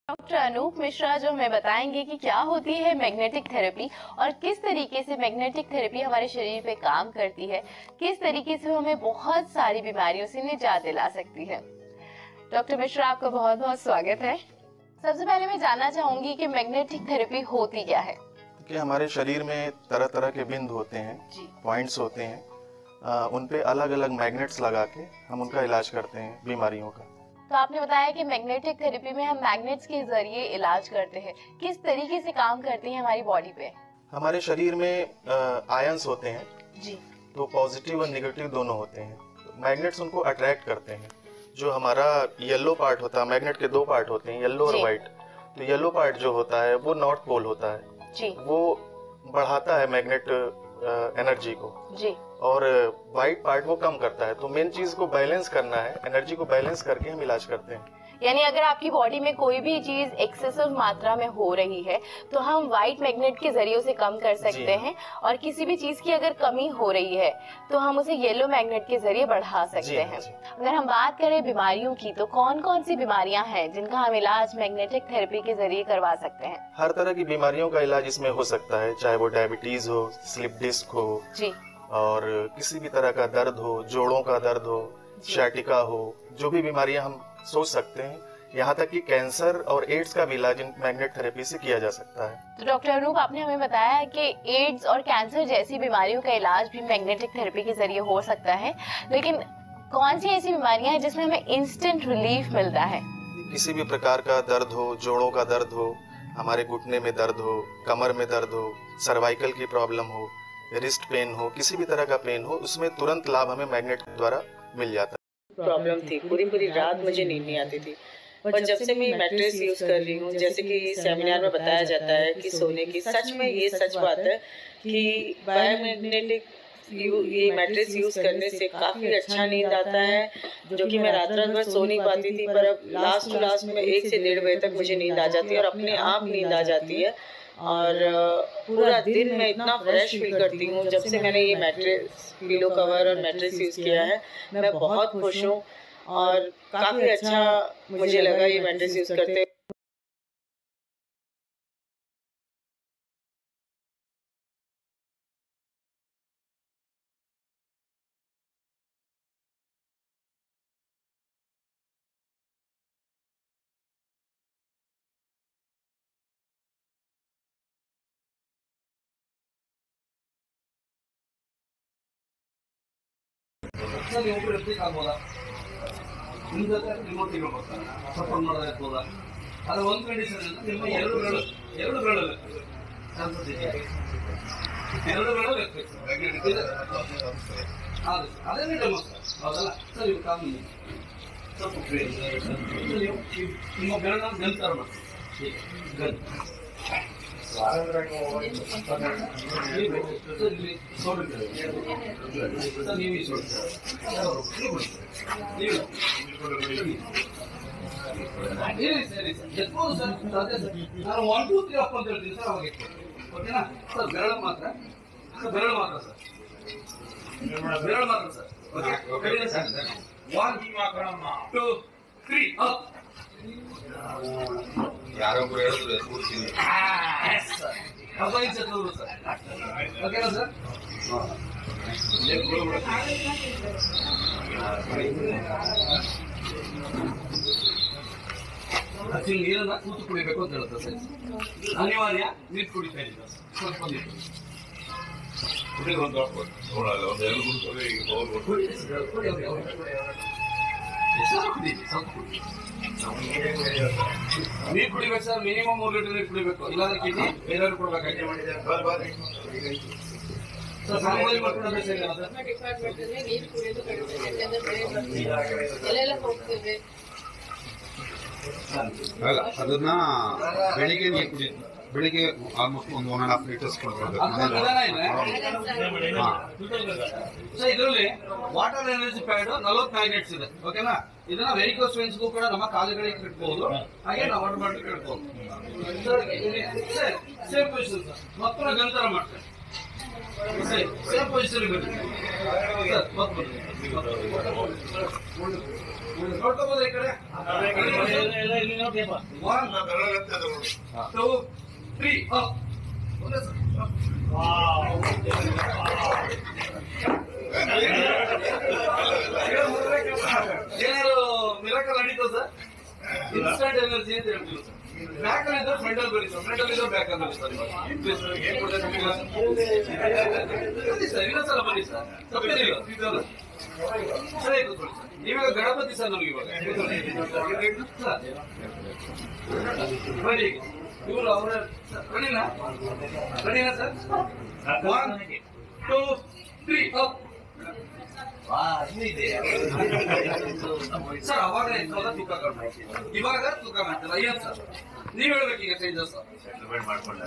Doctor Anoop Mishra जो हमें बताएंगे कि क्या होती है मैग्नेटिक थेरेपी और किस तरीके से मैग्नेटिक थेरेपी हमारे शरीर पे काम करती है, किस तरीके से हमें बहुत सारी बीमारियों से निजात दिला सकती है। डॉक्टर मिश्रा, आपका बहुत बहुत स्वागत है। सबसे पहले मैं जानना चाहूंगी कि मैग्नेटिक थेरेपी होती क्या है। कि हमारे शरीर में तरह तरह के बिंदु होते हैं, पॉइंट्स होते हैं, उन पे अलग अलग मैग्नेट्स लगा के हम उनका इलाज करते हैं बीमारियों का। तो आपने बताया कि मैग्नेटिक थेरेपी में हम मैग्नेट्स के जरिए इलाज करते हैं, किस तरीके से काम करती है हमारी बॉडी पे? हमारे शरीर में आयंस होते हैं जी, तो पॉजिटिव और निगेटिव दोनों होते हैं। तो मैग्नेट्स उनको अट्रैक्ट करते हैं। जो हमारा येलो पार्ट होता है, मैग्नेट के दो पार्ट होते हैं, येलो और व्हाइट। तो येलो पार्ट जो होता है वो नॉर्थ पोल होता है जी, वो बढ़ाता है मैग्नेट एनर्जी को जी, और व्हाइट पार्ट वो कम करता है। तो मेन चीज को बैलेंस करना है, एनर्जी को बैलेंस करके हम इलाज करते हैं। यानी अगर आपकी बॉडी में कोई भी चीज एक्सेसिव मात्रा में हो रही है तो हम व्हाइट मैग्नेट के जरिए उसे कम कर सकते हैं, और किसी भी चीज की अगर कमी हो रही है तो हम उसे येलो मैग्नेट के जरिए बढ़ा सकते हैं। अगर हम बात करें बीमारियों की, तो कौन कौन सी बीमारियां हैं जिनका हम इलाज मैग्नेटिक थेरेपी के जरिए करवा सकते हैं? हर तरह की बीमारियों का इलाज इसमें हो सकता है, चाहे वो डायबिटीज हो, स्लिप डिस्क हो जी, और किसी भी तरह का दर्द हो, जोड़ों का दर्द हो, शाटिका हो, जो भी बीमारियां हम सोच सकते हैं। यहाँ तक कि कैंसर और एड्स का भी इलाज मैग्नेट थेरेपी से किया जा सकता है। तो डॉक्टर अनूप, आपने हमें बताया कि एड्स और कैंसर जैसी बीमारियों का इलाज भी मैग्नेटिक थेरेपी के जरिए हो सकता है, लेकिन कौन सी ऐसी बीमारियां हैं जिसमें हमें इंस्टेंट रिलीफ मिलता है? किसी भी प्रकार का दर्द हो, जोड़ों का दर्द हो, हमारे घुटने में दर्द हो, कमर में दर्द हो, सर्वाइकल की प्रॉब्लम हो, रिस्ट पेन हो, किसी भी तरह का पेन हो, उसमें तुरंत लाभ हमें मैग्नेट द्वारा मिल जाता है। प्रॉब्लम थी, पूरी पूरी रात मुझे नींद नहीं आती थी, और जब से मैं मैट्रेस यूज कर रही हूँ, जैसे कि सेमिनार में बताया जाता है कि सोने की, सच में ये सच बात है कि बायोमैग्नेटिक ये मैट्रेस यूज करने से काफी अच्छा नींद आता है, जो कि मैं रात भर सो नहीं पाती थी, पर अब लास्ट में 1 से 1:30 बजे तक मुझे नींद आ जाती है और अपने आप नींद आ जाती है, और पूरा दिन मैं इतना फ्रेश फील करती हूँ। जब से मैंने ये मैट्रेस, पिलो कवर और मैट्रेस यूज किया है, मैं बहुत खुश हूँ और काफी अच्छा मुझे लगा ये मैट्रेस यूज करते। ಅದು ಒಂದು ಕಂಡೀಷನ್ ನಿಮ್ಮ ಎರಡು ಬೆರಳು ಅದೇ ಡೆಮೋ ಹೌದಲ್ಲ ಸರ್. ಇವು ಕಾಮನ್ ಸ್ವಲ್ಪ ನಿಮ್ಮ ಬೆರಳನ್ನ ಗನ್ ತರ ಮಾಡಿ ಗನ್ ಸರಿ ಎತ್ಬೋದು ಸರ್. ಅದೇ ಸರ್, ನಾನು 1 2 3 ಅಪ್ ಅಂತ ಹೇಳ್ತೀನಿ ಸರ್, ಅವಾಗ ಓಕೆನಾ ಸರ್? ಬೆರಳು ಮಾತ್ರ ಸರ್, ಬೆರಳು ಮಾತ್ರ ಸರ್, ಬೆರಳು ಮಾತ್ರ ಸರ್. Okay sir. 1 2 3 ಅಪ್. ಯಾರೋ ಹೇಳಿದ್ರು ಕೂರ್ತೀನಿ ಸರ್ ಅವಾಗ ಸರ್ ನೋಡು ಸರ್, ಓಕೆನಾ ಸರ್? ಆಕ್ಚುಲಿ ನೀರನ್ನ ಕೂತು ಕುಡಿಬೇಕು ಅಂತ ಹೇಳುತ್ತೆ ಸರ್, ಅನಿವಾರ್ಯ. ನೀರು ಕುಡಿತಾ ಇದ್ದೀವಿ ಸ್ವಲ್ಪ ನೀರು ಒಂದು ಒಂದು ಎರಡು ಕುಡಿಸೋದು ಈಗ ಕುಡಿ ಸ್ವಲ್ಪ ಕುಡಿ, ಸ್ವಲ್ಪ ಕುಡಿ. ನೀರು ಕುಡಿಬೇಕು ಸರ್, ಮಿನಿಮಮ್ 3 ಲೀಟರ್ ನೀರು ಕುಡಿಬೇಕು, ಇಲ್ಲಾಂದ್ರೆ ಕಿಡ್ನಿ ಬೇರೆಯವ್ರು ಕೊಡ್ಬೇಕಾಗ್ತದೆ ಸರ್. ಸಾಮಾನ್ಯ ಮಕ್ಕಳ ಸರಿ ಅಲ್ಲ ಸರ್? ಅಲ್ಲ, ಅದನ್ನ ಬೆಳಿಗ್ಗೆ ನೀರು ಕುಡಿ, ಬೆಳಿಗ್ಗೆ ಆಲ್ಮೋಸ್ಟ್ ಒಂದು 1.5 ಲೀಟರ್ಸ್ ಕೊಡ್ಬೇಕು. ಸರ್ ಇದರಲ್ಲಿ ವಾಟರ್ ಎನರ್ಜಿ ಪ್ಯಾಡ್ 40 ಮ್ಯಾಗ್ನೆಟ್ಸ್ ಇದೆ, ಓಕೆನಾ? ಇದನ್ನ ವೆರಿಕೋಸ್ ವೆನ್ಸ್ಗೂ ಕೂಡ ನಮ್ಮ ಕಾಲುಗಳಿಗೆ ಕಟ್ಬಹುದು, ಹಾಗೆ ನಾವು ವಾಟರ್ ಬಾಟಲ್ ಕಟ್ಬಹುದು ಸರ್. ಸೇಮ್ ಪೊಸಿಷನ್ ಸರ್, ಮಕ್ಕಳ ಗಂತರ ಮಾಡ್ತಾರೆ ಸೇಮ್ ಪೊಸಿಷನ್ ಬನ್ನಿ ಸರ್. ಮತ್ತೆ ನೋಡ್ಕೋಬೋದು ಈ ಕಡೆ. 1 2 3 ಅಪ್. ಒಂದೇ ಸರ್. ಏನಾದ್ರು ಮಿರಾಕಲ್ ನಡೀತದ ಸರ್? ಇನ್ಸ್ಟಂಟ್ ಎನರ್ಜಿ ಅಂತ ಹೇಳ್ತೀವಿ ಸರ್. ಬ್ಯಾಕ್ ಅಲ್ಲಿ ಇದ್ರೆ ಫ್ರಂಟ್ ಅಲ್ಲಿ ಬರೀ ಸರ್, ಫ್ರಂಟ್ ಅಲ್ಲಿ ಇದ್ರೆ ಬ್ಯಾಕ್ ಅಲ್ಲಿ ಸರ್. ಬನ್ನಿ ಸರ್, ಇನ್ನೊಂದ್ಸಲ ಬನ್ನಿ ಸರ್. ತಪ್ಪೇನಿಲ್ಲ ಸರಿ ಕೂತ್ಕೊಳ್ಳಿ ಸರ್. ನೀವಾಗ ಗಣಪತಿ ಸರ್ ನಮ್ಗೆ ಇವಾಗ ಬನ್ನಿ. ಇವರು ಅವರ ರೆಡಿನಾ ಸರ್? 1 2 3 ಅಪ್. ಸರ್ ಅವಾಗ ತೂಕ ಕಡಿಮೆ, ಇವಾಗ ತೂಕ ಮಾಡ್ತಾರೆ. ಅಯ್ಯನ್ ಸರ್ ನೀವ್ ಹೇಳ್ಬೇಕು ಈಗ ಚೇಂಜಸ್ ಮಾಡ್ಕೊಂಡ.